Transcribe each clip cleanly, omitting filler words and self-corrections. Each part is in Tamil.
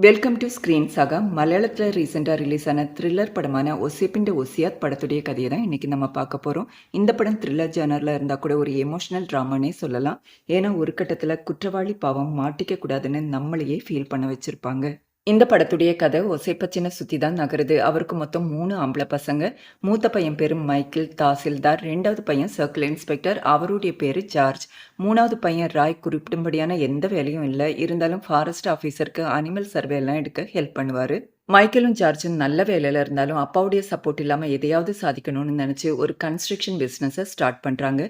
வெல்கம் டு ஸ்க்ரீன் சாகா. மலையாளத்தில் ரீசெண்டாக ரிலீஸ் ஆன த்ரில்லர் படமான ஒசேப்பிൻ്റെ ஒசியாத் படத்துடைய கதையை தான் இன்றைக்கி நம்ம பார்க்க போகிறோம். இந்த படம் த்ரில்லர் ஜானரில் இருந்தால் கூட ஒரு எமோஷ்னல் ட்ராமானே சொல்லலாம். ஏன்னா ஒரு கட்டத்தில் குற்றவாளி பாவம் மாட்டிக்க கூடாதுன்னு நம்மளையே ஃபீல் பண்ண வச்சுருப்பாங்க. இந்த படத்துடைய கதை ஒசைப்பச்சினை சுற்றி தான் நகருது. அவருக்கு மொத்தம் 3 ஆம்பளை பசங்க. மூத்த பையன் பேர் மைக்கேல், தாசில்தார். 2வது பையன் சர்க்கிள் இன்ஸ்பெக்டர், அவருடைய பேர் ஜார்ஜ். 3வது பையன் ராய் குறிப்பிடும்படியான எந்த வேலையும் இல்லை. இருந்தாலும் ஃபாரஸ்ட் ஆஃபீஸருக்கு அனிமல் சர்வே எல்லாம் எடுக்க ஹெல்ப் பண்ணுவார். மைக்கேலும் ஜார்ஜும் நல்ல வேலையில் இருந்தாலும் அப்பாவுடைய சப்போர்ட் இல்லாமல் எதையாவது சாதிக்கணும்னு நினச்சி ஒரு கன்ஸ்ட்ரக்ஷன் பிஸ்னஸை ஸ்டார்ட் பண்ணுறாங்க.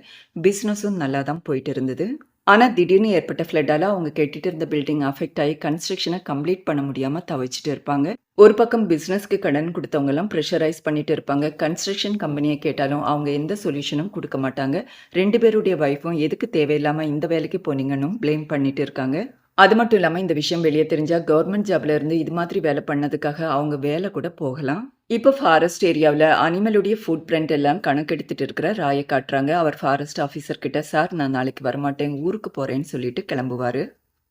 பிஸ்னஸும் நல்லா தான் போயிட்டு இருந்தது. ஆனால் திடீர்னு ஏற்பட்ட ஃப்ளட்டால் அவங்க கட்டிட்டு இருந்த பில்டிங் அஃபெக்ட் ஆகி கன்ஸ்ட்ரக்ஷனை கம்ப்ளீட் பண்ண முடியாமல் தவிச்சிட்டு இருப்பாங்க. ஒரு பக்கம் பிஸ்னஸ்க்கு கடன் கொடுத்தவங்கலாம் ப்ரெஷரைஸ் பண்ணிட்டு இருப்பாங்க. கன்ஸ்ட்ரக்ஷன் கம்பெனியை கேட்டாலும் அவங்க எந்த சொல்யூஷனும் கொடுக்க மாட்டாங்க. 2 பேருடைய வைஃபும் எதுக்கு தேவையில்லாமல் இந்த வேலைக்கு போனீங்கன்னு ப்ளேம் பண்ணிட்டு இருக்காங்க. அது மட்டும் இல்லாமல் இந்த விஷயம் வெளியே தெரிஞ்சால் கவர்மெண்ட் ஜாப்ல இருந்து இது மாதிரி வேலை பண்ணதுக்காக அவங்க வேலை கூட போகலாம். இப்போ ஃபாரஸ்ட் ஏரியாவில் அனிமலுடைய ஃபுட் பிரிண்ட் எல்லாம் கணக்கெடுத்துட்டு இருக்கிற ராயை காட்டுறாங்க. அவர் ஃபாரஸ்ட் ஆஃபீஸர் கிட்ட, சார் நான் நாளைக்கு வரமாட்டேன், ஊருக்கு போகிறேன்னு சொல்லிட்டு கிளம்புவார்.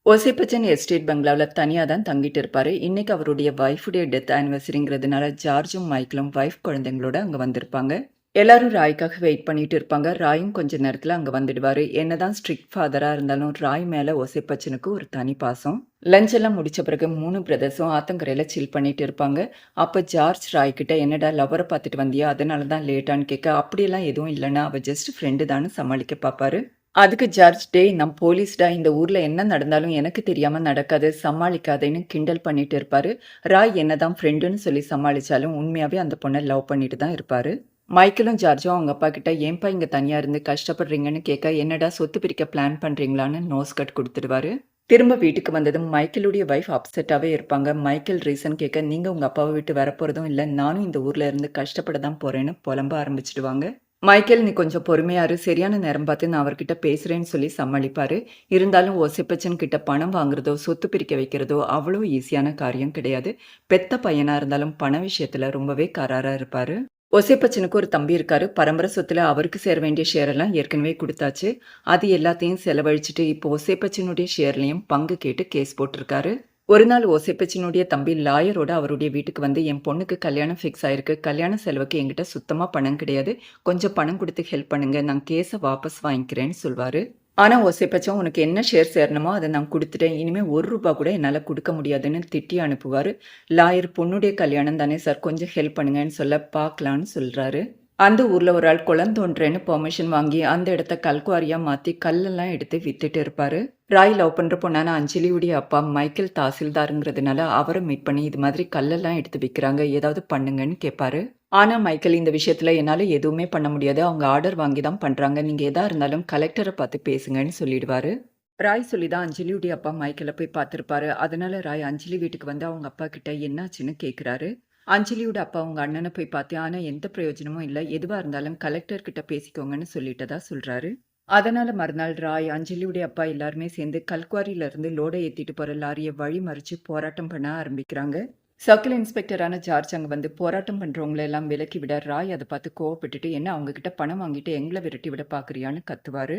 ஒசைப்பச்சன் எஸ்டேட் பங்களாவில் தனியாக தான் தங்கிட்டு இருப்பார். இன்றைக்கி அவருடைய ஒய்ஃபுடைய டெத் ஆனிவர்சரிங்கிறதுனால ஜார்ஜும் மைக்கிளும் ஒய்ஃப் குழந்தைங்களோட அங்கே வந்திருப்பாங்க. எல்லாரும் ராய்க்காக வெயிட் பண்ணிட்டு இருப்பாங்க. ராயும் கொஞ்ச நேரத்தில் அங்கே வந்துடுவார். என்னதான் ஸ்ட்ரிக்ட் ஃபாதராக இருந்தாலும் ராய் மேலே ஒசைப்பச்சனுக்கு ஒரு தனி பாசம். லஞ்ச் எல்லாம் முடிச்ச பிறகு 3 பிரதர்ஸும் ஆத்தங்கரையில் சில் பண்ணிட்டு இருப்பாங்க. அப்போ ஜார்ஜ் ராய் கிட்ட, என்னடா லவரை பார்த்துட்டு வந்தியா, அதனால தான் லேட்டான்னு கேட்க, அப்படியெல்லாம் எதுவும் இல்லைன்னா அவள் ஜஸ்ட் ஃப்ரெண்டு தான்னு சமாளிக்க பார்ப்பாரு. அதுக்கு ஜார்ஜ், டேய் நான் போலீஸ்டா, இந்த ஊரில் என்ன நடந்தாலும் எனக்கு தெரியாமல் நடக்காது, சமாளிக்காதேன்னு கிண்டல் பண்ணிட்டு இருப்பாரு. ராய் என்னதான் ஃப்ரெண்டுன்னு சொல்லி சமாளித்தாலும் உண்மையாகவே அந்த பொண்ணை லவ் பண்ணிட்டு தான் இருப்பார். மைக்கேலும் ஜார்ஜும் அவங்க அப்பா கிட்ட, ஏன்பா இங்கே தனியாக இருந்து கஷ்டப்படுறீங்கன்னு கேட்க, என்னடா சொத்து பிரிக்க பிளான் பண்ணுறீங்களான்னு நோஸ் கட் கொடுத்துடுவாரு. திரும்ப வீட்டுக்கு வந்ததும் மைக்கேலுடைய ஒய்ஃப் அப்செட்டாகவே இருப்பாங்க. மைக்கேல் ரீசன் கேட்க, நீங்கள் உங்கள் அப்பாவை விட்டு வரப்போகிறதும் இல்லை, நானும் இந்த ஊரில் இருந்து கஷ்டப்பட தான் போகிறேன்னு புலம்ப ஆரம்பிச்சிடுவாங்க. மைக்கேல், நீ கொஞ்சம் பொறுமையாரு, சரியான நேரம் பார்த்து நான் அவர்கிட்ட பேசுகிறேன்னு சொல்லி சமாளிப்பார். இருந்தாலும் ஒசைப்பச்சன் கிட்ட பணம் வாங்குறதோ சொத்து பிரிக்க வைக்கிறதோ அவ்வளோ ஈஸியான காரியம் கிடையாது. பெத்த பையனாக இருந்தாலும் பண விஷயத்தில் ரொம்பவே கராராக இருப்பார். ஒசைப்பச்சனுக்கு ஒரு தம்பி இருக்காரு. பரம்பரை சொத்துல அவருக்கு சேர வேண்டிய ஷேரெல்லாம் ஏற்கனவே கொடுத்தாச்சு. அது எல்லாத்தையும் செலவழிச்சிட்டு இப்போ ஒசைப்பச்சனுடைய ஷேர்லையும் பங்கு கேட்டு கேஸ் போட்டிருக்காரு. ஒரு நாள் ஒசைப்பச்சனுடைய தம்பி லாயரோட அவருடைய வீட்டுக்கு வந்து, என் பொண்ணுக்கு கல்யாணம் ஃபிக்ஸ் ஆயிருக்கு, கல்யாண செலவுக்கு என்கிட்ட சுத்தமாக பணம் கிடையாது, கொஞ்சம் பணம் கொடுத்து ஹெல்ப் பண்ணுங்க, நான் கேஸை வாபஸ் வாங்கிக்கிறேன்னு சொல்வார். ஆனால் ஒசைப்பச்சன், உனக்கு என்ன ஷேர் சேரணுமோ அதை நான் கொடுத்துட்டேன், இனிமேல் ₹1 கூட என்னால் கொடுக்க முடியாதுன்னு திட்டி அனுப்புவார். லாயர், பொண்ணுடைய கல்யாணம் தானே சார், கொஞ்சம் ஹெல்ப் பண்ணுங்கன்னு சொல்ல, பார்க்கலான்னு சொல்கிறாரு. அந்த ஊரில் ஒரு ஆள் குளம் தோன்றேன்னு பெர்மிஷன் வாங்கி அந்த இடத்த கல்குவாரியாக மாற்றி கல்லெல்லாம் எடுத்து வித்துட்டு இருப்பார். ராய் லவ் பண்ணுற பொண்ணான அஞ்சலியுடைய அப்பா மைக்கேல் தாசில்தாருங்கிறதுனால அவரை மீட் பண்ணி, இது மாதிரி கல்லெல்லாம் எடுத்து விற்கிறாங்க, ஏதாவது பண்ணுங்கன்னு கேட்பாரு. ஆனால் மைக்கேல், இந்த விஷயத்தில் என்னால் எதுவுமே பண்ண முடியாது, அவங்க ஆர்டர் வாங்கி தான் பண்ணுறாங்க, நீங்கள் எதாக இருந்தாலும் கலெக்டரை பார்த்து பேசுங்கன்னு சொல்லிடுவார். ராய் சொல்லி தான் அஞ்சலியுடைய அப்பா மைக்கேலை போய் பார்த்துருப்பாரு. அதனால ராய் அஞ்சலி வீட்டுக்கு வந்து அவங்க அப்பா கிட்ட என்னாச்சுன்னு கேட்குறாரு. அஞ்சலியோட அப்பா அவங்க அண்ணனை போய் பார்த்து, ஆனால் எந்த பிரயோஜனமும் இல்லை, எதுவாக இருந்தாலும் கலெக்டர்கிட்ட பேசிக்கோங்கன்னு சொல்லிட்டதா சொல்கிறாரு. அதனால் மறுநாள் ராய், அஞ்சலியுடைய அப்பா எல்லாருமே சேர்ந்து கல்குவாரியிலேருந்து லோடை ஏற்றிட்டு போகிற லாரியை வழி மறித்து போராட்டம் பண்ண ஆரம்பிக்கிறாங்க. சர்க்கிள் இன்ஸ்பெக்டரான ஜார்ஜ் அங்கே வந்து போராட்டம் பண்ணுறவங்கள எல்லாம் விலக்கி விட, ராய் அதை பார்த்து கோவப்பட்டுட்டு, என்ன அவங்கக்கிட்ட பணம் வாங்கிட்டு எங்களை விரட்டி விட பார்க்குறியான்னு கத்துவார்.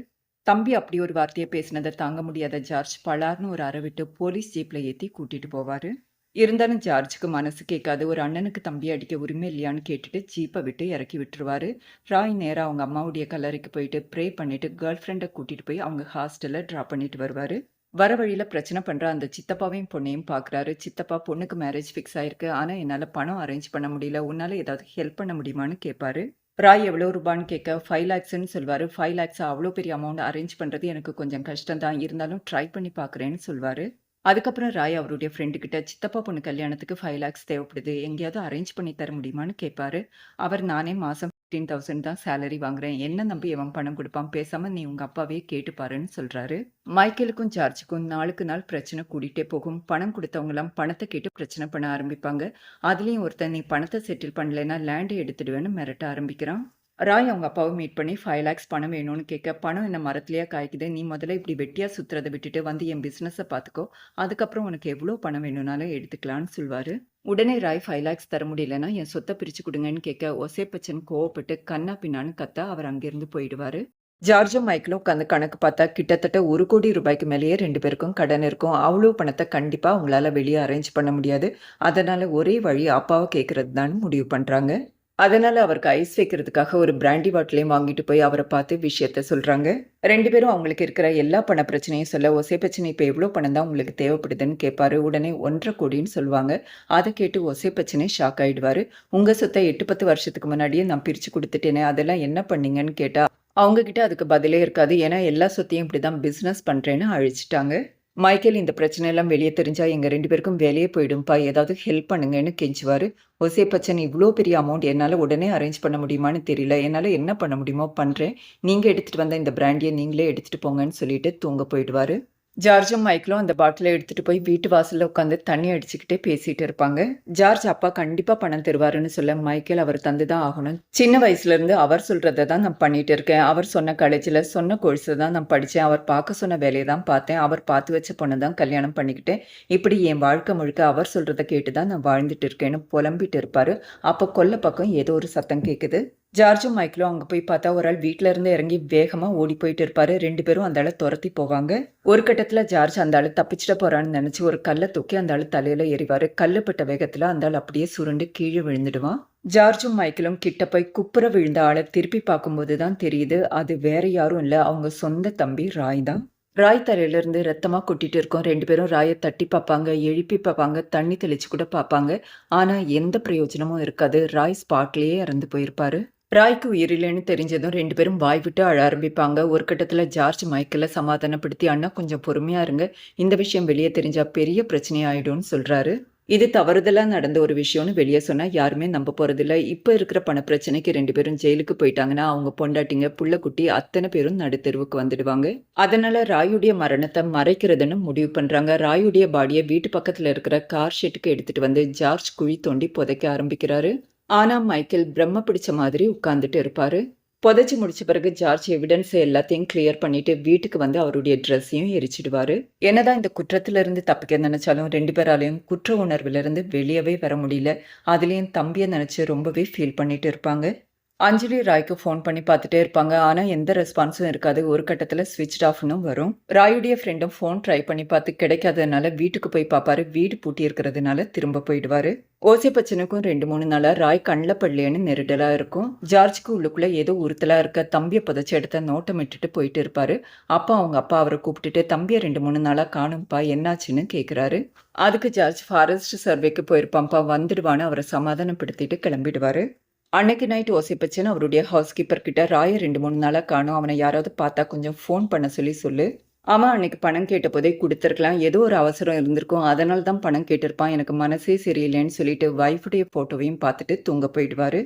தம்பி அப்படி ஒரு வார்த்தையை பேசினதை தாங்க முடியாத ஜார்ஜ் பலார்னு ஒரு அறை விட்டு போலீஸ் ஜீப்பில் ஏற்றி கூட்டிகிட்டு போவார். இருந்தாலும் ஜார்ஜுக்கு மனசு கேட்காது. ஒரு அண்ணனுக்கு தம்பி அடிக்க உரிமை இல்லையான்னு கேட்டுட்டு ஜீப்பை விட்டு இறக்கி விட்டுருவாரு. ராய் நேராக அவங்க அம்மாவுடைய கல்லறைக்கு போயிட்டு ப்ரே பண்ணிட்டு கேர்ள் ஃப்ரெண்டை கூட்டிகிட்டு போய் அவங்க ஹாஸ்டலில் ட்ராப் பண்ணிட்டு வருவார். வர வழியில் பிரச்சனை பண்ணுற அந்த சித்தப்பாவையும் பொண்ணையும் பார்க்குறாரு. சித்தப்பா, பொண்ணுக்கு மேரேஜ் ஃபிக்ஸ் ஆயிருக்கு, ஆனால் என்னால் பணம் அரேஞ்ச் பண்ண முடியல, உன்னால் ஏதாவது ஹெல்ப் பண்ண முடியுமான்னு கேட்பாரு. ராய் எவ்வளோ ரூபான்னு கேட்க 5 lakhsன்னு சொல்வார். 5 lakhs அவ்வளோ பெரிய அமௌண்ட் அரேஞ்ச் பண்ணுறது எனக்கு கொஞ்சம் கஷ்டம் தான், இருந்தாலும் ட்ரை பண்ணி பார்க்குறேன்னு சொல்வார். அதுக்கப்புறம் ராய் அவருடைய ஃப்ரெண்டுக்கிட்ட, சித்தப்பா பொண்ணு கல்யாணத்துக்கு 5 lakhs தேவைப்படுது, எங்கேயாவது அரேஞ்ச் பண்ணி தர முடியுமான்னு கேட்பாரு. அவர், நானே மாதம் 15,000 தான் சேலரி வாங்குறேன், என்ன நம்பி எவன் பணம் கொடுப்பான், பேசாமல் நீ உங்கள் அப்பாவே கேட்டுப்பாருன்னு சொல்கிறாரு. மைக்கேலுக்கும் ஜார்ஜுக்கும் நாளுக்கு நாள் பிரச்சனை கூடிட்டே போகும். பணம் கொடுத்தவங்களாம் பணத்தை கேட்டு பிரச்சனை பண்ண ஆரம்பிப்பாங்க. அதுலேயும் ஒருத்தன், நீ பணத்தை செட்டில் பண்ணலைன்னா லேண்டை எடுத்துடுவேன்னு மிரட்ட ஆரம்பிக்கிறான். ராய் அவங்க அப்பாவை மீட் பண்ணி 5 lakhs பணம் வேணும்னு கேட்க, பணம் என்ன மரத்துலையா காய்க்குது, நீ முதல்ல இப்படி வெட்டியாக சுற்றுறதை விட்டுட்டு வந்து என் பிஸ்னஸை பார்த்துக்கோ, அதுக்கப்புறம் உனக்கு எவ்வளோ பணம் வேணும்னாலும் எடுத்துக்கலான்னு சொல்வார். உடனே ராய் 5 lakhs தர முடியலன்னா என் சொத்தை பிரித்து கொடுங்கன்னு கேட்க, ஒசைப்பச்சன் கோவப்பட்டு கண்ணா பின்னான்னு கத்த அவர் அங்கேருந்து போயிடுவார். ஜார்ஜும் மைக்கேலும் உட்காந்து கணக்கு பார்த்தா கிட்டத்தட்ட 1 கோடி ரூபாய்க்கு மேலேயே 2 பேருக்கும் கடன் இருக்கும். அவ்வளோ பணத்தை கண்டிப்பா அவங்களால வெளியே அரேஞ்ச் பண்ண முடியாது. அதனால ஒரே வழி அப்பாவை கேட்கறது தான் முடிவு பண்றாங்க. அதனால அவருக்கு ஐஸ் வைக்கிறதுக்காக ஒரு பிராண்டி பாட்டிலையும் வாங்கிட்டு போய் அவரை பார்த்து விஷயத்த சொல்றாங்க. 2 பேரும் அவங்களுக்கு இருக்கிற எல்லா பண பிரச்சனையும் சொல்ல, ஒசேபச்சன் இப்ப எவ்வளவு பணம் தான் உங்களுக்கு தேவைப்படுதுன்னு கேட்பாரு. உடனே 1.5 கோடின்னு சொல்லுவாங்க. அதை கேட்டு ஒசேபச்சனே ஷாக் ஆயிடுவாரு. உங்க சொத்தை 8-10 வருஷத்துக்கு முன்னாடியே நான் பிரிச்சு கொடுத்துட்டேனே, அதெல்லாம் என்ன பண்ணீங்கன்னு கேட்டா அவங்க கிட்ட அதுக்கு பதிலே இருக்காது. ஏன்னா எல்லா சொத்தையும் இப்படிதான் பிசினஸ் பண்றேன்னு அழிச்சிட்டாங்க. மைக்கேல் இந்த பிரச்சனையெல்லாம் வெளியே தெரிஞ்சா எங்க 2 பேருக்கும் வேலையே போயிடும்பா, ஏதாவது ஹெல்ப் பண்ணுங்கன்னு கெஞ்சுவாரு. ஒசேபச்சன் இவ்வளோ பெரிய அமௌண்ட் என்னால உடனே அரேஞ்ச் பண்ண முடியுமான்னு தெரியல. என்னால என்ன பண்ண முடியுமோ பண்றேன். நீங்க எடுத்துட்டு வந்த இந்த பிராண்டியை நீங்களே எடுத்துட்டு போங்கன்னு சொல்லிட்டு தூங்க போயிடுவாரு. ஜார்ஜும் மைக்கேலும் அந்த பாட்டிலை எடுத்துட்டு போய் வீட்டு வாசல்ல உட்காந்து தண்ணி அடிச்சுக்கிட்டே பேசிட்டு இருப்பாங்க. ஜார்ஜ் அப்பா கண்டிப்பா பணம் தருவாருன்னு சொல்ல, மைக்கேல் அவர் தந்துதான் ஆகணும். சின்ன வயசுல இருந்து அவர் சொல்றதை தான் நான் பண்ணிட்டு இருக்கேன். அவர் சொன்ன காலேஜ்ல சொன்ன கோர்ஸை தான் நான் படிச்சேன். அவர் பார்க்க சொன்ன வேலையை தான் பார்த்தேன். அவர் பார்த்து வச்ச பொண்ணை தான் கல்யாணம் பண்ணிக்கிட்டேன். இப்படி என் வாழ்க்கை முழுக்க அவர் சொல்றதை கேட்டுதான் நான் வாழ்ந்துட்டு இருக்கேன்னு புலம்பிட்டு இருப்பாரு. அப்ப கொல்லை பக்கம் ஏதோ ஒரு சத்தம் கேக்குது. ஜார்ஜும் மைக்கேலும் அங்க போய் பார்த்தா ஒரு ஆள் வீட்டுல இருந்து இறங்கி வேகமா ஓடி போயிட்டு இருப்பாரு. 2 பேரும் அந்த ஆளை துரத்தி போவாங்க. ஒரு கட்டத்துல ஜார்ஜ் அந்த ஆளு தப்பிச்சிட போறான்னு நினைச்சு ஒரு கல்லை தூக்கி அந்த ஆளு தலையில எறிவாரு. கல்லுப்பட்ட வேகத்துல அந்த ஆள் அப்படியே சுருண்டு கீழே விழுந்துடுவான். ஜார்ஜும் மைக்கேலும் கிட்ட போய் குப்புற விழுந்த ஆளை திருப்பி பார்க்கும்போதுதான் தெரியுது அது வேற யாரும் இல்ல, அவங்க சொந்த தம்பி ராய் தான். ராய் தலையில இருந்து ரத்தமா கொட்டிட்டு இருக்கும். 2 பேரும் ராயை தட்டி பார்ப்பாங்க, எழுப்பி பார்ப்பாங்க, தண்ணி தெளிச்சு கூட பார்ப்பாங்க. ஆனா எந்த பிரயோஜனமும் இருக்காது. ராய் ஸ்பாட்லயே இறந்து போயிருப்பாரு. ராய்க்கு உயிரில்லைன்னு தெரிஞ்சதும் 2 பேரும் வாய் விட்டு அழ ஆரம்பிப்பாங்க. ஒரு கட்டத்துல ஜார்ஜ் மைக்கேலை சமாதானப்படுத்தி, அண்ணா கொஞ்சம் பொறுமையா இருங்க, இந்த விஷயம் வெளியே தெரிஞ்சா பெரிய பிரச்சனை ஆயிடும்னு சொல்றாரு. இது தவறுதலா நடந்த ஒரு விஷயம்னு வெளியே சொன்னா யாருமே நம்ப போறதில்ல. இப்ப இருக்கிற பண பிரச்சனைக்கு 2 பேரும் ஜெயிலுக்கு போயிட்டாங்கன்னா அவங்க பொண்டாட்டிங்க புள்ள குட்டி அத்தனை பேரும் நடுத்தெருவுக்கு வந்துடுவாங்க. அதனால ராயுடைய மரணத்தை மறைக்கிறதுன்னு முடிவு பண்றாங்க. ராயுடைய பாடியை வீட்டு பக்கத்துல இருக்கிற கார் ஷெட்டுக்கு எடுத்துட்டு வந்து ஜார்ஜ் குழி தோண்டி புதைக்க ஆரம்பிக்கிறாரு. ஆனா மைக்கேல் பிரம்ம பிடிச்ச மாதிரி உட்கார்ந்துட்டு இருப்பாரு. புதைச்சு முடிச்ச பிறகு ஜார்ஜ் எவிடன்ஸ் எல்லாத்தையும் கிளியர் பண்ணிட்டு வீட்டுக்கு வந்து அவருடைய ட்ரெஸ்ஸையும் எரிச்சிடுவாரு. என்னதான் இந்த குற்றத்துல இருந்து தப்பிக்க நினைச்சாலும் 2 பேராலையும் குற்ற உணர்வுல இருந்து வெளியவே வர முடியல. அதுலயும் தம்பியை நினைச்சு ரொம்பவே ஃபீல் பண்ணிட்டு இருப்பாங்க. அஞ்சலி ராய்க்கு ஃபோன் பண்ணி பார்த்துட்டே இருப்பாங்க. ஆனா எந்த ரெஸ்பான்ஸும் இருக்காது. ஒரு கட்டத்துல ஸ்விட்ச் ஆஃப்னு வரும். ராயுடைய ஃப்ரெண்டும் ஃபோன் ட்ரை பண்ணி பார்த்து கிடைக்காததுனால வீட்டுக்கு போய் பார்ப்பாரு. வீடு பூட்டி இருக்கிறதுனால திரும்ப போயிடுவாரு. ஓசேபச்சனுக்கும் 2-3 நாளா ராய் கண்ணில் படலையேன்னு நெருடலா இருக்கும். ஜார்ஜுக்கு உள்ளுக்குள்ள ஏதோ உறுத்தலா இருக்க. தம்பியை புதைச்ச இடத்த நோட்டம் இட்டுட்டு போயிட்டு இருப்பாரு. அப்பா அவங்க அப்பா அவரை கூப்பிட்டுட்டு, தம்பியை 2-3 நாளா காணும்பா, என்னாச்சுன்னு கேட்குறாரு. அதுக்கு ஜார்ஜ் ஃபாரஸ்ட் சர்வேக்கு போயிருப்பான்ப்பா, வந்துடுவான்னு அவரை சமாதானப்படுத்திட்டு கிளம்பிடுவாரு. அன்னைக்கு நைட் ஓசேபச்சன் அவருடைய ஹவுஸ் கீப்பர் கிட்ட, ராயை 2-3 நாளா காணும், அவனை யாராவது பார்த்தா கொஞ்சம் ஃபோன் பண்ண சொல்லு. அவன் அன்னைக்கு பணம் கேட்ட போதே கொடுத்துருக்கலாம், ஏதோ ஒரு அவசரம் இருந்திருக்கும், அதனால தான் பணம் கேட்டிருப்பான், எனக்கு மனசே சரியில்லைன்னு சொல்லிட்டு வைஃபுடைய போட்டோவையும் பார்த்துட்டு தூங்க போயிடுவாரு.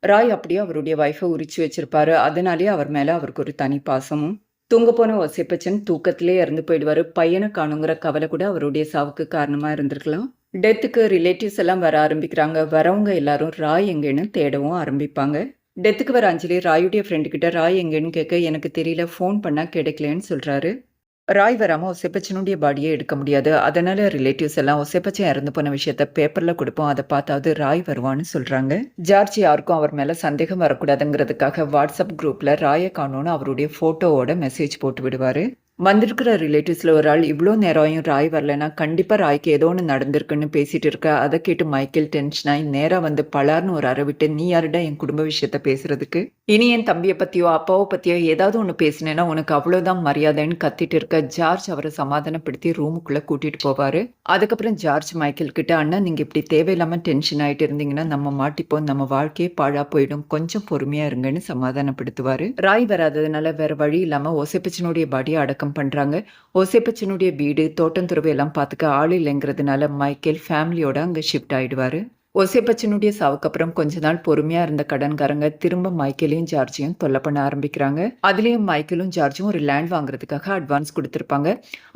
ராய் அப்படியே அவருடைய வைஃபை உரிச்சு வச்சிருப்பாரு. அதனாலேயே அவர் மேல அவருக்கு ஒரு தனி பாசமும். தூங்க போன ஒசேபச்சன் தூக்கத்திலே இறந்து போயிடுவாரு. பையனை காணுங்கிற கவலை கூட அவருடைய சாவுக்கு காரணமா இருந்திருக்கலாம். டெத்துக்கு ரிலேட்டிவ்ஸ் எல்லாம் வர ஆரம்பிக்கிறாங்க. வரவங்க எல்லாரும் ராய் எங்கேன்னு தேடவும் ஆரம்பிப்பாங்க. டெத்துக்கு வர அஞ்சலி ராயுடைய ஃப்ரெண்டு கிட்ட ராய் எங்கேன்னு கேட்க, எனக்கு தெரியல, ஃபோன் பண்ணா கிடைக்கலன்னு சொல்றாரு. ராய் வராம ஒசேபச்சனுடைய பாடியை எடுக்க முடியாது. அதனால ரிலேட்டிவ்ஸ் எல்லாம் ஒசேபச்சன் இறந்து போன விஷயத்த பேப்பர்ல கொடுப்போம், அதை பார்த்தாவது ராய் வருவான்னு சொல்றாங்க. ஜார்ஜ் யாருக்கும் அவர் மேல சந்தேகம் வரக்கூடாதுங்கிறதுக்காக வாட்ஸ்அப் குரூப்ல ராயை காணோன்னு அவருடைய போட்டோவோட மெசேஜ் போட்டு விடுவாரு. வந்திருக்கிற ரிலேட்டிவ்ஸ்ல ஒரு ஆள், இவ்வளோ நேரம் ராய் வரலன்னா கண்டிப்பா ராய்க்கு ஏதோ ஒன்று நடந்திருக்குன்னு பேசிட்டு இருக்க. அதை கேட்டு மைக்கேல் டென்ஷன் ஆகி நேரா வந்து பலார்னு ஒரு அறை விட்டு, நீ யாருடா என் குடும்ப விஷயத்த பேசுறதுக்கு, இனி என் தம்பியை பத்தியோ அப்பாவை பத்தியோ ஏதாவது ஒன்று பேசினேன்னா உனக்கு அவ்வளவுதான் மரியாதைன்னு கத்திட்டு இருக்க. ஜார்ஜ் அவரை சமாதானப்படுத்தி ரூமுக்குள்ள கூட்டிட்டு போவாரு. அதுக்கப்புறம் ஜார்ஜ் மைக்கேல் கிட்ட, அண்ணா நீங்க இப்படி தேவையில்லாம டென்ஷன் ஆயிட்டு இருந்தீங்கன்னா நம்ம மாட்டிப்போம், நம்ம வாழ்க்கையே பாழா போயிடும், கொஞ்சம் பொறுமையா இருங்கன்னு சமாதானப்படுத்துவாரு. ராய் வராததுனால வேற வழி இல்லாம ஒசேபச்சனுடைய பாடியை அடக்கம் பண்றாங்க. ஒசேபச்சனுடைய வீடு தோட்டம் துறவு எல்லாம் பார்த்துக்க ஆள் இல்லைங்கிறதுனால மைக்கேல் ஃபேமிலியோட அங்க ஷிஃப்ட் ஆயிடுவாரு. ஒசேபச்சனுடைய சாவுக்கு அப்புறம் கொஞ்ச நாள் பொறுமையா இருந்த கடன்காரங்க திரும்ப மைக்கேலையும் ஜார்ஜையும் தொல்லை பண்ண ஆரம்பிக்கிறாங்க. அதுலயும் மைக்கேலும் ஜார்ஜும் ஒரு லேண்ட் வாங்குறதுக்காக அட்வான்ஸ் கொடுத்துருப்பாங்க.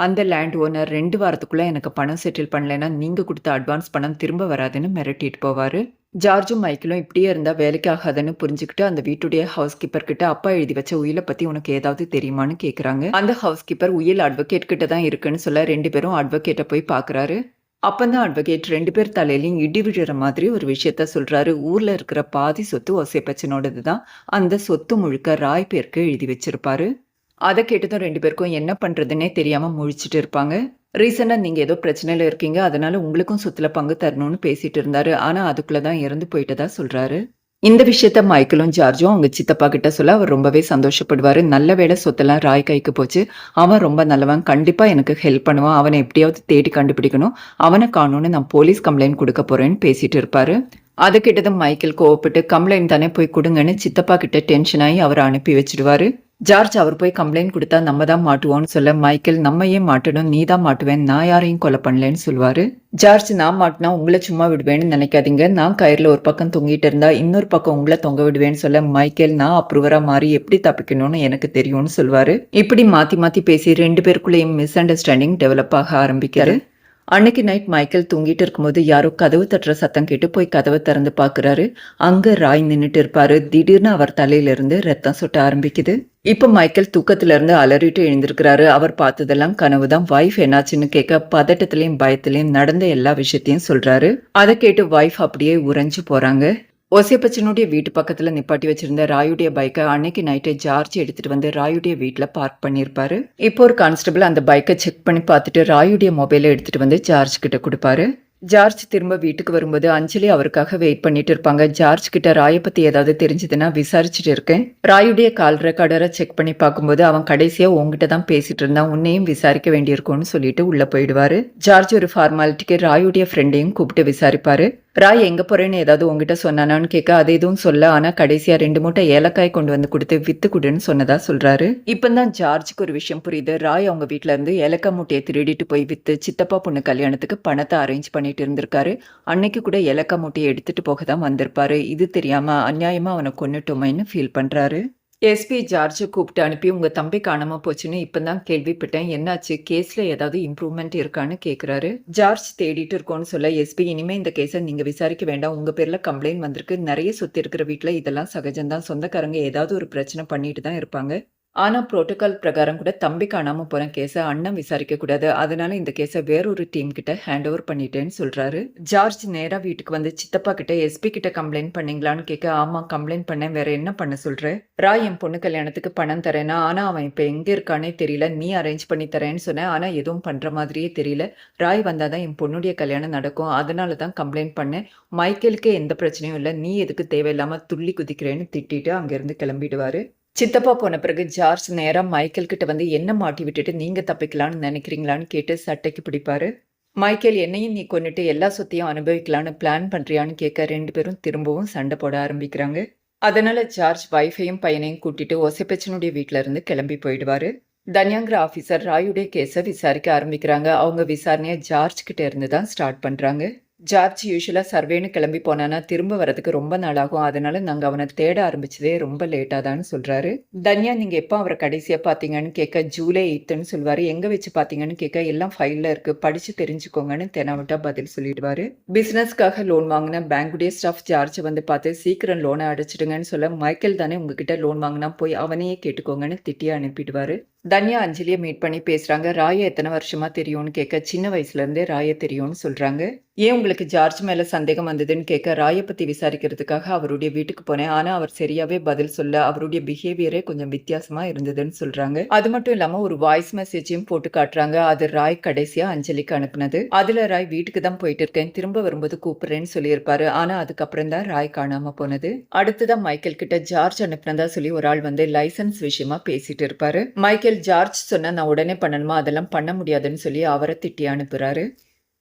அந்த லேண்ட் ஓனர் 2 வாரத்துக்குள்ள எனக்கு பணம் செட்டில் பண்ணலைன்னா நீங்க கொடுத்த அட்வான்ஸ் பணம் திரும்ப வராதுன்னு மிரட்டிட்டு போவாரு. ஜார்ஜும் மைக்கேலும் இப்படியே இருந்தா வேலைக்கு ஆகாதுன்னு புரிஞ்சுக்கிட்டு அந்த வீட்டுடைய ஹவுஸ் கீப்பர் கிட்ட, அப்பா எழுதி வச்ச உயிலை பத்தி உனக்கு ஏதாவது தெரியுமான்னு கேக்குறாங்க. அந்த ஹவுஸ் கீப்பர் உயில் அட்வொகேட் கிட்ட தான் இருக்குன்னு சொல்ல 2 பேரும் அட்வொகேட்டை போய் பாக்குறாரு. அப்பதான் அட்வொகேட் 2 பேர் தலையிலயும் இடி விழுற மாதிரி ஒரு விஷயத்த சொல்றாரு. ஊர்ல இருக்கிற பாதி சொத்து ஒசேப்பச்சனோடது தான். அந்த சொத்து முழுக்க ராய் பேருக்கு எழுதி வச்சிருப்பாரு. அத கேட்டதும் 2 பேருக்கும் என்ன பண்றதுன்னே தெரியாம முழிச்சுட்டு இருப்பாங்க. ரீசெண்டா நீங்க ஏதோ பிரச்சனையில இருக்கீங்க. அதனால உங்களுக்கும் சொத்துல பங்கு தரணும்னு பேசிட்டு இருந்தாரு. ஆனா அதுக்குள்ள தான் இறந்து போயிட்டதா சொல்றாரு. இந்த விஷயத்த மைக்கேலும் ஜார்ஜும் அவங்க சித்தப்பா கிட்ட சொல்ல அவர் ரொம்பவே சந்தோஷப்படுவாரு. நல்ல வேளை சொத்தெல்லாம் ராய் கைக்கு போச்சு. அவன் ரொம்ப நல்லவன். கண்டிப்பா எனக்கு ஹெல்ப் பண்ணுவான். அவன எப்படியாவது தேடி கண்டுபிடிக்கணும். அவன காணோம்னு நான் போலீஸ் கம்ப்ளைண்ட் குடுக்க போறேன்னு பேசிட்டு இருப்பாரு. அத கேட்டதும் மைக்கேல் கோவப்பட்டு கம்ப்ளைண்ட் தானே போய் குடுங்கன்னு சித்தப்பா கிட்ட டென்ஷன் ஆயி அவர அனுப்பி வச்சுடுவாரு. ஜார்ஜ் அவர் போய் கம்ப்ளைண்ட் குடுத்தா நம்ம தான் மாட்டுவோம்னு சொல்ல மைக்கேல் நம்ம ஏன் மாட்டணும்? நீ தான் மாட்டுவேன். நான் யாரையும் கொலை பண்ணலன்னு சொல்லுவாரு. ஜார்ஜ் நான் மாட்டினா உங்கள சும்மா விடுவேன்னு நினைக்காதீங்க. நான் கயிறுல ஒரு பக்கம் தொங்கிட்டு இருந்தா இன்னொரு பக்கம் உங்கள தொங்க விடுவேன்னு சொல்ல மைக்கேல் நான் அப்ரூவரா மாறி எப்படி தப்பிக்கணும்னு எனக்கு தெரியும்னு சொல்வாரு. இப்படி மாத்தி மாத்தி பேசி 2 பேருக்குள்ளேயும் மிஸ் அண்டர்ஸ்டாண்டிங் டெவலப் ஆக ஆரம்பிக்காரு. அன்னைக்கு நைட் மைக்கேல் தூங்கிட்டு இருக்கும்போது யாரோ கதவு தட்டுற சத்தம் கேட்டு போய் கதவை திறந்து பாக்குறாரு. அங்க ராய் நின்னுட்டு இருப்பாரு. திடீர்னு அவர் தலையில இருந்து ரத்தம் சொட்ட ஆரம்பிக்குது. இப்ப மைக்கேல் தூக்கத்துல இருந்து அலறிட்டு எழுந்திருக்கிறாரு. அவர் பார்த்ததெல்லாம் கனவுதான். வைஃப் என்னாச்சுன்னு கேட்க பதட்டத்திலயும் பயத்திலயும் நடந்த எல்லா விஷயத்தையும் சொல்றாரு. அதை கேட்டு வைஃப் அப்படியே உறைஞ்சு போறாங்க. ஒசேப்பச்சனுடைய வீட்டு பக்கத்துல நிப்பாட்டி வச்சிருந்த ராயுடைய பைக்கை அன்னைக்கு நைட்டே ஜார்ஜ் எடுத்துட்டு வந்து ராயுடைய வீட்டுல பார்க் பண்ணிருப்பாரு. இப்போ ஒரு கான்ஸ்டபிள் அந்த பைக்கை செக் பண்ணி பார்த்துட்டு ராயுடைய மொபைலை எடுத்துட்டு வந்து ஜார்ஜ் கிட்ட கொடுப்பாரு. ஜார்ஜ் திரும்ப வீட்டுக்கு வரும்போது அஞ்சலி அவருக்காக வெயிட் பண்ணிட்டு இருப்பாங்க. ஜார்ஜ் கிட்ட ராயை பத்தி ஏதாவது தெரிஞ்சதுன்னா விசாரிச்சுட்டு இருக்கேன். ராயுடைய கால் ரெக்கார்டரை செக் பண்ணி பார்க்கும்போது அவன் கடைசியா உங்ககிட்ட தான் பேசிட்டு இருந்தான். உன்னையும் விசாரிக்க வேண்டியிருக்கும்னு சொல்லிட்டு உள்ள போயிடுவாரு. ஜார்ஜ் ஒரு ஃபார்மாலிட்டிக்கு ராயுடைய ஃப்ரெண்டையும் கூப்பிட்டு விசாரிப்பாரு. ராய் எங்க போறேன்னு ஏதாவது உங்ககிட்ட சொன்னானான்னு கேட்க அது எதுவும் சொல்ல. ஆனா கடைசியா 2 மூட்டை ஏலக்காய் கொண்டு வந்து கொடுத்து வித்து குடுன்னு சொன்னதா சொல்றாரு. இப்பதான் ஜார்ஜுக்கு ஒரு விஷயம் புரியுது. ராய் அவங்க வீட்டுல இருந்து ஏலக்காய் மூட்டையை திருடிட்டு போய் வித்து சித்தப்பா பொண்ணு கல்யாணத்துக்கு பணத்தை அரேஞ்ச் பண்ணிட்டு இருந்திருக்காரு. அன்னைக்கு கூட ஏலக்காய் மூட்டையை எடுத்துட்டு போக தான் வந்திருப்பாரு. இது தெரியாம அநியாயமா அவனை கொன்னுட்டோமேன்னு ஃபீல் பண்றாரு. எஸ்பி ஜார்ஜை கூப்பிட்டு அனுப்பி உங்க தம்பி காணாம போச்சுன்னு இப்பதான் கேள்விப்பட்டேன். என்னாச்சு? கேஸ்ல ஏதாவது இம்ப்ரூவ்மெண்ட் இருக்கான்னு கேக்குறாரு. ஜார்ஜ் தேடிட்டு இருக்கோன்னு சொல்ல எஸ்பி இனிமே இந்த கேஸை நீங்க விசாரிக்க வேண்டாம். உங்க பேர்ல கம்ப்ளைண்ட் வந்திருக்கு. நிறைய சொத்து இருக்கிற வீட்டுல இதெல்லாம் சகஜம்தான். சொந்தக்காரங்க ஏதாவது ஒரு பிரச்சனை பண்ணிட்டு தான் இருப்பாங்க. ஆனா புரோட்டோகால் பிரகாரம் கூட தம்பி காணாம போன கேஸ அண்ணன் விசாரிக்க கூடாது. அதனால இந்த கேஸ வேறொரு டீம் கிட்ட ஹேண்ட் ஓவர் பண்ணிட்டேன்னு சொல்றாரு. ஜார்ஜ் நேரா வீட்டுக்கு வந்து சித்தப்பா கிட்ட எஸ்பி கிட்ட கம்ப்ளைண்ட் பண்ணீங்களான்னு கேட்க ஆமா கம்ப்ளைண்ட் பண்ணேன். வேற என்ன பண்ண சொல்ற? ராய் என் பொண்ணு கல்யாணத்துக்கு பணம் தரேனா, ஆனா அவன் இப்ப எங்க இருக்கானே தெரியல. நீ அரேஞ்ச் பண்ணி தரேன்னு சொன்ன. ஆனா எதுவும் பண்ற மாதிரியே தெரியல. ராய் வந்தாதான் என் பொண்ணுடைய கல்யாணம் நடக்கும். அதனாலதான் கம்ப்ளைண்ட் பண்ணேன். மைக்கேலுக்கு எந்த பிரச்சனையும் இல்ல. நீ எதுக்கு தேவையில்லாம துள்ளி குதிக்கிறேன்னு திட்டிட்டு அங்கிருந்து கிளம்பிடுவாரு. சித்தப்பா போன பிறகு ஜார்ஜ் நேரா மைக்கேல் கிட்ட வந்து என்ன மாட்டி விட்டுட்டு நீங்க தப்பிக்கலான்னு நினைக்கிறீங்களான்னு கேட்டு சட்டைக்கு பிடிப்பாரு. மைக்கேல் என்னையும் நீ கொன்னுட்டு எல்லா சொத்தையும் அனுபவிக்கலான்னு பிளான் பண்றியான்னு கேட்க 2 பேரும் திரும்பவும் சண்டை போட ஆரம்பிக்கிறாங்க. அதனால ஜார்ஜ் வைஃபையும் பையனையும் கூட்டிட்டு ஒசைப்பச்சனுடைய வீட்டுல இருந்து கிளம்பி போயிடுவாரு. தன்யாங்கிற ஆபீசர் ராயுடைய கேஸை விசாரிக்க ஆரம்பிக்கிறாங்க. அவங்க விசாரணையை ஜார்ஜ் கிட்ட இருந்து தான் ஸ்டார்ட் பண்றாங்க. ஜார்ஜ் யூசுவலா சர்வேன்னு கிளம்பி போனானா திரும்ப வரதுக்கு ரொம்ப நாளாகும். அதனால நாங்க அவனை தேட ஆரம்பிச்சதே ரொம்ப லேட்டாதான்னு சொல்றாரு. தன்யா நீங்க எப்போ அவரை கடைசியா பாத்தீங்கன்னு கேட்க ஜூலை 8ன்னு சொல்லுவாரு. எங்க வச்சு பாத்தீங்கன்னு கேட்க எல்லாம் ஃபைல்ல இருக்கு, படிச்சு தெரிஞ்சுக்கோங்கன்னு தெனாவட்டா பதில் சொல்லிடுவாரு. பிசினஸ்க்காக லோன் வாங்கின பேங்குடைய ஸ்டாஃப் ஜார்ஜை வந்து பார்த்து சீக்கிரம் லோனை அடைச்சிடுங்கன்னு சொல்ல மைக்கேல் தானே உங்ககிட்ட லோன் வாங்கினா போய் அவனையே கேட்டுக்கோங்கன்னு திட்டி அனுப்பிடுவாரு. தன்யா அஞ்சலியை மீட் பண்ணி பேசுறாங்க. ராயை எத்தனை வருஷமா தெரியும்னு கேட்க சின்ன வயசுல இருந்தே ராயை தெரியும்னு சொல்றாங்க. ஏன் உங்களுக்கு ஜார்ஜ் மேல சந்தேகம் வந்ததுன்னு கேட்க ராயை பத்தி விசாரிக்கிறதுக்காக அவருடைய வீட்டுக்கு போனேன். ஆனா அவர் சரியாவே பதில் சொல்ல. அவருடைய பிஹேவியரே கொஞ்சம் வித்தியாசமா இருந்ததுன்னு சொல்றாங்க. அது மட்டும் இல்லாம ஒரு வாய்ஸ் மெசேஜையும் போட்டு காட்டுறாங்க. அது ராய் கடைசியா அஞ்சலிக்கு அனுப்புனது. அதுல ராய் வீட்டுக்கு தான் போயிட்டு இருக்கேன், திரும்ப வரும்போது கூப்பிடுறேன்னு சொல்லியிருப்பாரு. ஆனா அதுக்கப்புறம் தான் ராய் காணாம போனது. அடுத்ததான் மைக்கேல் கிட்ட ஜார்ஜ் அனுப்புனதா சொல்லி ஒரு ஆள் வந்து லைசன்ஸ் விஷயமா பேசிட்டு இருப்பாரு. மைக்கேல் ஜார்ஜ் சொன்னா நான் உடனே பண்ணணுமா, அதெல்லாம் பண்ண முடியாதுன்னு சொல்லி அவரை திட்டி அனுப்புறாரு.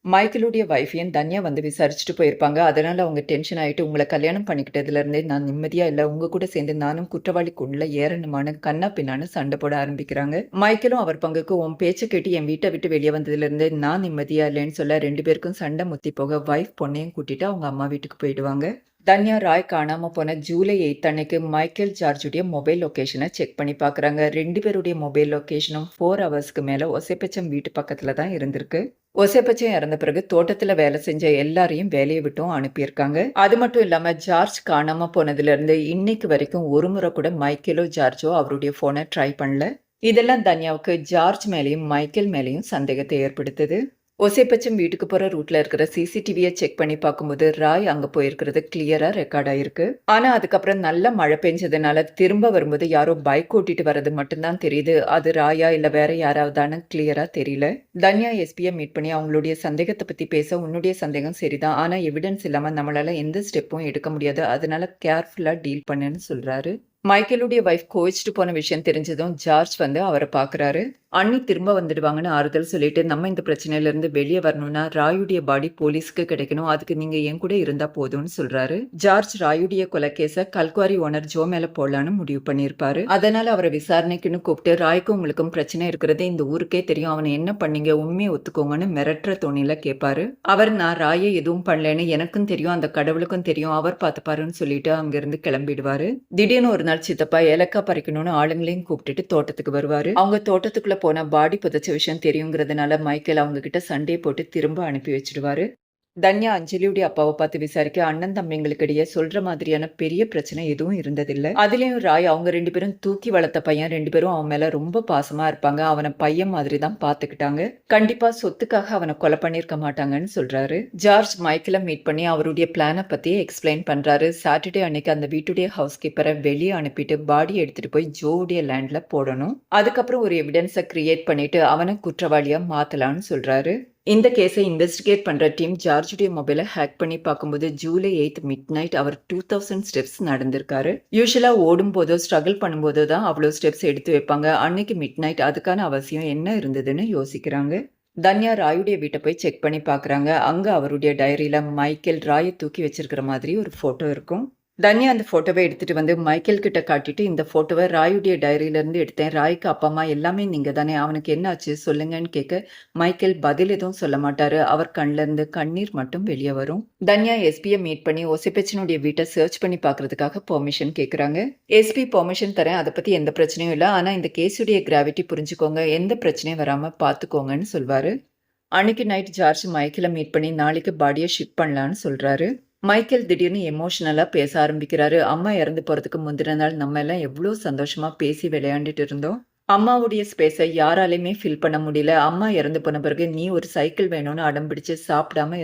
மைக்கேலுடைய வைஃபையும் தன்யா வந்து விசாரிச்சுட்டு போயிருப்பாங்க. அதனால அவங்க டென்ஷன் ஆயிட்டு உங்களை கல்யாணம் பண்ணிக்கிட்டதுல இருந்தே நான் நிம்மதியா இல்ல, உங்க கூட சேர்ந்து நானும் குற்றவாளிக்குள்ள ஏறணுமான கண்ணா பின்னான்னு சண்டை போட ஆரம்பிக்கிறாங்க. மைக்கேலும் அவர் பங்குக்கு உன் பேச்சை கேட்டு என் வீட்டை விட்டு வெளியே வந்ததுல இருந்து நான் நிம்மதியா இல்லைன்னு சொல்ல 2 பேருக்கும் சண்டை முத்தி போக வைஃப் பொண்ணையும் கூட்டிட்டு அவங்க அம்மா வீட்டுக்கு போயிடுவாங்க. தன்யா ராய் காணாம போன ஜூலை 8 அன்னைக்கு மைக்கேல் ஜார்ஜுடைய மொபைல் லொகேஷனை செக் பண்ணி பாக்குறாங்க. 2 பேருடைய மொபைல் லொகேஷனும் 4 ஹவர்ஸ்க்கு மேல ஒசைப்பச்சம் வீட்டு பக்கத்துல தான் இருந்திருக்கு. ஒசைப்பச்சம் இறந்த பிறகு தோட்டத்துல வேலை செஞ்ச எல்லாரையும் வேலையை விட்டும் அனுப்பியிருக்காங்க. அது மட்டும் இல்லாம ஜார்ஜ் காணாம போனதுல இருந்து இன்னைக்கு வரைக்கும் ஒரு முறை கூட மைக்கேலோ ஜார்ஜோ அவருடைய போனை ட்ரை பண்ணல. இதெல்லாம் தன்யாவுக்கு ஜார்ஜ் மேலேயும் மைக்கேல் மேலேயும் சந்தேகத்தை ஏற்படுத்துது. ஒசைப்பச்சம் வீட்டுக்கு போற ரூட்ல இருக்கிற சிசிடிவியை செக் பண்ணி பார்க்கும்போது ராய் அங்க போயிருக்கிறது கிளியரா ரெக்கார்ட் ஆயிருக்கு. ஆனா அதுக்கப்புறம் நல்ல மழை பெஞ்சதுனால திரும்ப வரும்போது யாரோ பைக் ஓட்டிட்டு வர்றது மட்டும்தான் தெரியுது. அது ராயா இல்ல வேற யாராவதான்னு கிளியரா தெரியல. தன்யா எஸ்பியை மீட் பண்ணி அவங்களுடைய சந்தேகத்தை பத்தி பேச, உன்னுடைய சந்தேகம் சரிதான், ஆனா எவிடன்ஸ் இல்லாம நம்மளால எந்த ஸ்டெப்பும் எடுக்க முடியாது, அதனால கேர்ஃபுல்லா டீல் பண்ணுன்னு சொல்றாரு. மைக்கேலுடைய வைஃப் கோவிச்சுட்டு போன விஷயம் தெரிஞ்சதும் ஜார்ஜ் வந்து அவரை பார்க்குறாரு. அண்ணி திரும்ப வந்துடுவாங்கன்னு ஆறுதல் சொல்லிட்டு, நம்ம இந்த பிரச்சனையிலேருந்து வெளியே வரணும்னா ராயுடைய பாடி போலீஸ்க்கு கிடைக்கணும், அதுக்கு நீங்கள் என் கூட இருந்தால் போதும்னு சொல்கிறாரு. ஜார்ஜ் ராயுடைய கொலைக்கேஸை கல்குவாரி ஓனர் ஜோ மேலே போடலான்னு முடிவு பண்ணியிருப்பாரு. அதனால் அவரை விசாரணைக்குன்னு கூப்பிட்டு, ராய்க்கும் உங்களுக்கும் பிரச்சனை இருக்கிறது இந்த ஊருக்கே தெரியும், அவனை என்ன பண்ணீங்க உண்மையை ஒத்துக்கோங்கன்னு மிரட்டுற தோணியில் கேட்பாரு. அவர் நான் ராயை எதுவும் பண்ணலன்னு எனக்கும் தெரியும், அந்த கடவுளுக்கும் தெரியும், அவர் பார்த்துப்பாருன்னு சொல்லிட்டு அங்கேருந்து கிளம்பிடுவாரு. திடீர்னு ஒரு நாள் சித்தப்பா ஏலக்காய் பறிக்கணும்னு ஆளுங்களையும் கூப்பிட்டுட்டு தோட்டத்துக்கு வருவாரு. அவங்க தோட்டத்துக்குள்ள போனா பாடி புதைச்ச விஷயம் தெரியுங்கிறதுனால மைக்கேல் அவங்க கிட்ட சண்டையை போட்டு திரும்ப அனுப்பி வச்சிடுவாரு. தன்யா அஞ்சலியுடைய அப்பாவை பார்த்து விசாரிக்க, அண்ணன் தம்பிங்களுக்கு இடையே சொல்ற மாதிரியான பெரிய பிரச்சனை எதுவும் இருந்ததில்லை. அதுலயும் ராய் அவங்க 2 பேரும் தூக்கி வளர்த்த பையன், 2 பேரும் அவன் மேல ரொம்ப பாசமா இருப்பாங்க, அவனை பையன் மாதிரி தான் பாத்துக்கிட்டாங்க, கண்டிப்பா சொத்துக்காக அவனை கொலை பண்ணிருக்க மாட்டாங்கன்னு சொல்றாரு. ஜார்ஜ் மைக்கேலை மீட் பண்ணி அவருடைய பிளானை பத்தி எக்ஸ்பிளைன் பண்றாரு. சாட்டர்டே அன்னைக்கு அந்த வீட்டுடைய ஹவுஸ் கீப்பரை வெளியே அனுப்பிட்டு பாடி எடுத்துட்டு போய் ஜோவுடைய லேண்ட்ல போடணும், அதுக்கப்புறம் ஒரு எவிடன்ஸை கிரியேட் பண்ணிட்டு அவனை குற்றவாளியா மாத்தலாம்னு சொல்றாரு. இந்த கேஸை இன்வெஸ்டிகேட் பண்ற டீம் ஜார்ஜுடைய மொபைலை ஹேக் பண்ணி பார்க்கும்போது ஜூலை 8 மிட் நைட் அவர் 2000 ஸ்டெப்ஸ் நடந்திருக்காரு. யூஸ்வலா ஓடும் போதோ ஸ்ட்ரகிள் பண்ணும்போதோ தான் அவ்வளோ ஸ்டெப்ஸ் எடுத்து வைப்பாங்க. அன்னைக்கு மிட் நைட் அதுக்கான அவசியம் என்ன இருந்ததுன்னு யோசிக்கிறாங்க. தன்யா ராயுடைய வீட்டை போய் செக் பண்ணி பார்க்குறாங்க. அங்கே அவருடைய டைரியில் மைக்கேல் ராயை தூக்கி வச்சிருக்கிற மாதிரி ஒரு ஃபோட்டோ இருக்கும். தன்யா அந்த ஃபோட்டோவை எடுத்துட்டு வந்து மைக்கேல் கிட்ட காட்டிட்டு, இந்த ஃபோட்டோவை ராயுடைய டைரியிலேருந்து எடுத்தேன், ராய்க்கு அப்பா அம்மா எல்லாமே நீங்கள் தானே, அவனுக்கு என்னாச்சு சொல்லுங்கன்னு கேட்க மைக்கேல் பதில் எதுவும் சொல்ல மாட்டாரு. அவர் கண்ணிலேருந்து கண்ணீர் மட்டும் வெளியே வரும். தன்யா எஸ்பியை மீட் பண்ணி ஒசிபெச்சனுடைய வீட்டை சர்ச் பண்ணி பார்க்கறதுக்காக பெர்மிஷன் கேட்குறாங்க. எஸ்பி பெர்மிஷன் தரேன், அதை பற்றி எந்த பிரச்சனையும் இல்லை, ஆனால் இந்த கேஸுடைய கிராவிட்டி புரிஞ்சுக்கோங்க, எந்த பிரச்சனையும் வராமல் பார்த்துக்கோங்கன்னு சொல்வார். அன்னைக்கு நைட் ஜார்ஜ் மைக்கேலை மீட் பண்ணி நாளைக்கு பாடியை ஷிப் பண்ணலான்னு சொல்கிறாரு. மைக்கேல் திடீர்னு எமோஷனலாக பேச ஆரம்பிக்கிறாரு. அம்மா இறந்து போகிறதுக்கு முந்தின நாள் நம்ம எல்லாம் எவ்வளோ சந்தோஷமாக பேசி விளையாண்டுட்டு இருந்தோம், அம்மாவுடைய ஸ்பேஸை யாராலையுமே ஃபில் பண்ண முடியல, அம்மா இறந்து போன பிறகு நீ ஒரு சைக்கிள் வேணும்னு அடம் பிடிச்சு சாப்பிடாம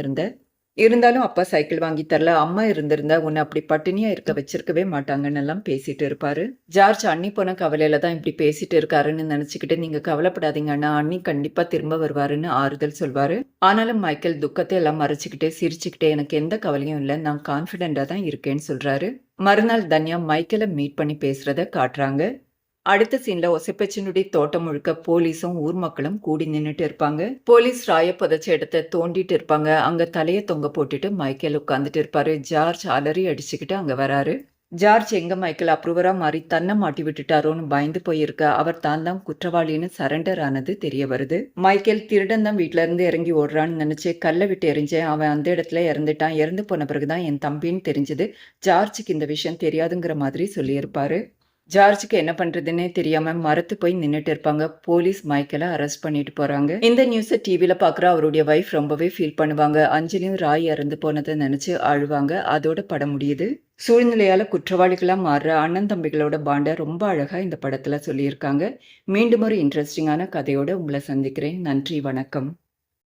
இருந்தாலும் அப்பா சைக்கிள் வாங்கி தரல, அம்மா இருந்திருந்தா உன்னை அப்படி பட்டினியா இருக்க வச்சிருக்கவே மாட்டாங்கன்னு எல்லாம் பேசிட்டு இருப்பாரு. ஜார்ஜ் அண்ணி போன கவலையில தான் இப்படி பேசிட்டு இருக்காருன்னு நினைச்சுக்கிட்டு, நீங்க கவலைப்படாதீங்க அண்ணா, அண்ணி கண்டிப்பா திரும்ப வருவாருன்னு ஆறுதல் சொல்வாரு. ஆனாலும் மைக்கேல் துக்கத்தை எல்லாம் மறைச்சிக்கிட்டே சிரிச்சுக்கிட்டே, எனக்கு எந்த கவலையும் இல்லை, நான் கான்ஃபிடென்டா தான் இருக்கேன்னு சொல்றாரு. மறுநாள் தன்யா மைக்கேலை மீட் பண்ணி பேசுறத காட்டுறாங்க. அடுத்த சீன்ல ஒசைப்பச்சனுடைய தோட்டம் முழுக்க போலீஸும் ஊர் மக்களும் கூடி நின்னுட்டு இருப்பாங்க. போலீஸ் ராய புதைச்ச இடத்த தோண்டிட்டு இருப்பாங்க. அங்க தலைய தொங்க போட்டுட்டு மைக்கேல் உட்காந்துட்டு இருப்பாரு. ஜார்ஜ் அலறி அடிச்சுக்கிட்டு அங்க வராரு. ஜார்ஜ் எங்க மைக்கேல் அப்ரூவரா மாறி தன்னை மாட்டி விட்டுட்டாரோன்னு பயந்து போயிருக்க, அவர் தான் குற்றவாளின்னு சரண்டர் ஆனது தெரிய வருது. மைக்கேல் திருடன் தான் வீட்டுல இருந்து இறங்கி ஓடுறான்னு நினைச்சு கல்லை விட்டு எரிஞ்சேன், அவன் அந்த இடத்துல இறந்துட்டான், இறந்து போன பிறகுதான் என் தம்பின்னு தெரிஞ்சது, ஜார்ஜுக்கு இந்த விஷயம் தெரியாதுங்கிற மாதிரி சொல்லியிருப்பாரு. ஜார்ஜுக்கு என்ன பண்றதுன்னே தெரியாம மரத்து போய் நின்னுட்டு இருப்பாங்க. போலீஸ் மைக்கேலை அரெஸ்ட் பண்ணிட்டு போறாங்க. இந்த நியூஸை டிவில பாக்குற அவருடைய வைஃப் ரொம்பவே ஃபீல் பண்ணுவாங்க. அஞ்சலியும் ராய் இறந்து போனதை நினைச்சு அழுவாங்க. அதோட படம் முடியுது. சூழ்நிலையால குற்றவாளிகளா மாறுற அண்ணன் தம்பிகளோட பாண்டை ரொம்ப அழகா இந்த படத்துல சொல்லியிருக்காங்க. மீண்டும் ஒரு இன்ட்ரெஸ்டிங்கான கதையோட உங்களை சந்திக்கிறேன். நன்றி, வணக்கம்.